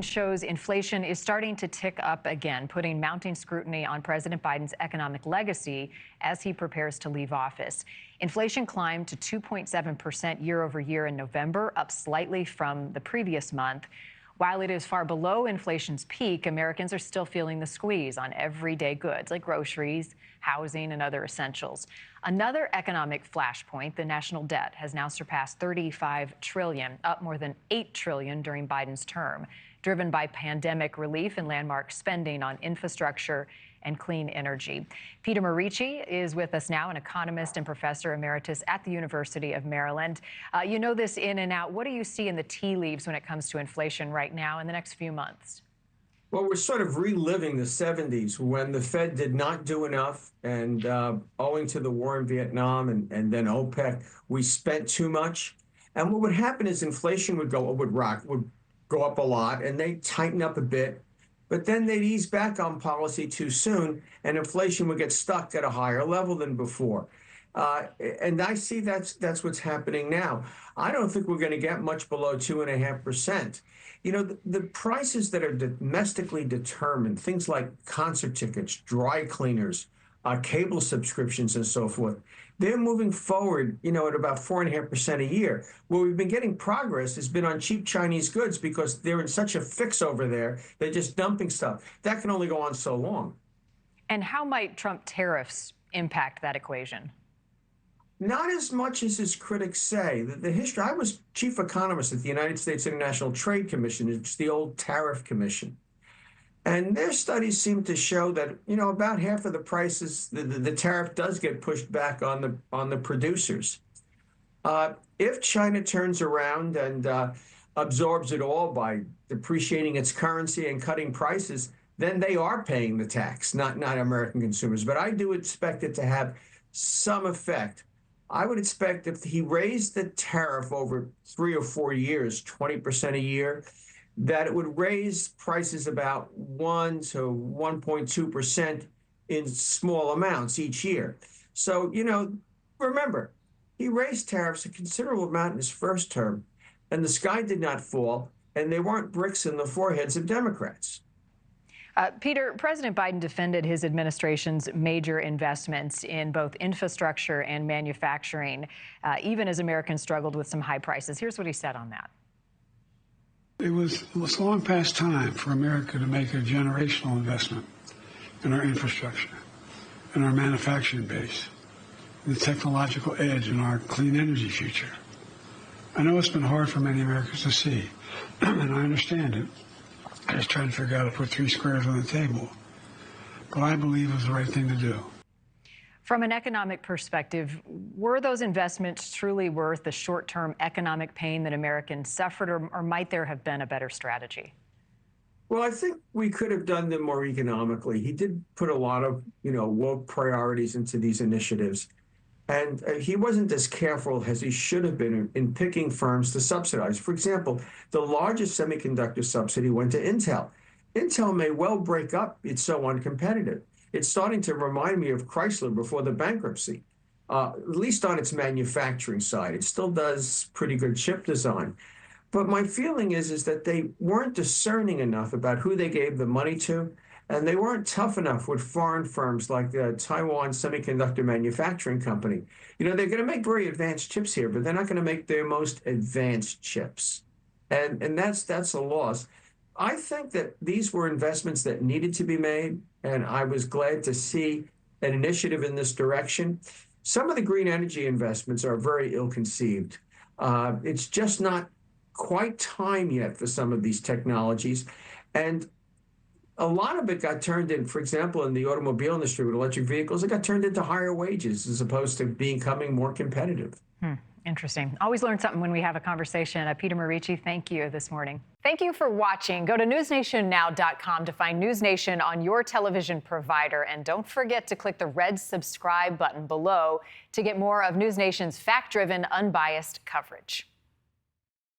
Shows inflation is starting to tick up again, putting mounting scrutiny on President Biden's economic legacy as he prepares to leave office. Inflation climbed to 2.7% year over year in November, up slightly from the previous month. While it is far below inflation's peak, Americans are still feeling the squeeze on everyday goods like groceries, housing, and other essentials. Another economic flashpoint, the national debt, has now surpassed $35 trillion, up more than $8 trillion during Biden's term, driven by pandemic relief and landmark spending on infrastructure and clean energy. Peter Morici is with us now, an economist and professor emeritus at the University of Maryland. You know this in and out. What do you see in the tea leaves when it comes to inflation right now in the next few months? Well, we're sort of reliving the 70s when the Fed did not do enough, and owing to the war in Vietnam and then OPEC, we spent too much. And what would happen is inflation would go up a lot, and they'd tighten up a bit. But then they'd ease back on policy too soon, and inflation would get stuck at a higher level than before. And I see that's what's happening now. I don't think we're going to get much below 2.5%. You know, the prices that are domestically determined, things like concert tickets, dry cleaners, cable subscriptions, and so forth, they're moving forward, you know, at about 4.5% a year. Where we've been getting progress has been on cheap Chinese goods because they're in such a fix over there. They're just dumping stuff. That can only go on so long. And how might Trump tariffs impact that equation? Not as much as his critics say. The history, I was chief economist at the United States International Trade Commission. It's the old tariff commission. And their studies seem to show that, you know, about half of the prices, the tariff does get pushed back on the producers. If China turns around and absorbs it all by depreciating its currency and cutting prices, then they are paying the tax, not American consumers. But I do expect it to have some effect. I would expect if he raised the tariff over 3 or 4 years, 20% a year, that it would raise prices about 1 to 1.2% in small amounts each year. So, you know, remember, he raised tariffs a considerable amount in his first term, and the sky did not fall, and they weren't bricks in the foreheads of Democrats. Peter, President Biden defended his administration's major investments in both infrastructure and manufacturing, even as Americans struggled with some high prices. Here's what he said on that. It was long past time for America to make a generational investment in our infrastructure, in our manufacturing base, in the technological edge in our clean energy future. I know it's been hard for many Americans to see, and I understand it. I just trying to figure out how to put 3 squares on the table. But I believe it was the right thing to do. From an economic perspective, were those investments truly worth the short-term economic pain that Americans suffered, or might there have been a better strategy? Well, I think we could have done them more economically. He did put a lot of, you know, woke priorities into these initiatives. And he wasn't as careful as he should have been in picking firms to subsidize. For example, the largest semiconductor subsidy went to Intel. Intel may well break up. It's so uncompetitive. It's starting to remind me of Chrysler before the bankruptcy, at least on its manufacturing side. It still does pretty good chip design. But my feeling is that they weren't discerning enough about who they gave the money to, and they weren't tough enough with foreign firms like the Taiwan Semiconductor Manufacturing Company. You know, they're going to make very advanced chips here, but they're not going to make their most advanced chips. And that's a loss. I think that these were investments that needed to be made, and I was glad to see an initiative in this direction. Some of the green energy investments are very ill-conceived. It's just not quite time yet for some of these technologies. And a lot of it got turned in, for example, in the automobile industry with electric vehicles, it got turned into higher wages as opposed to becoming more competitive. Interesting. Always learn something when we have a conversation. Peter Morici, thank you this morning. Thank you for watching. Go to newsnationnow.com to find NewsNation on your television provider. And don't forget to click the red subscribe button below to get more of NewsNation's fact-driven, unbiased coverage.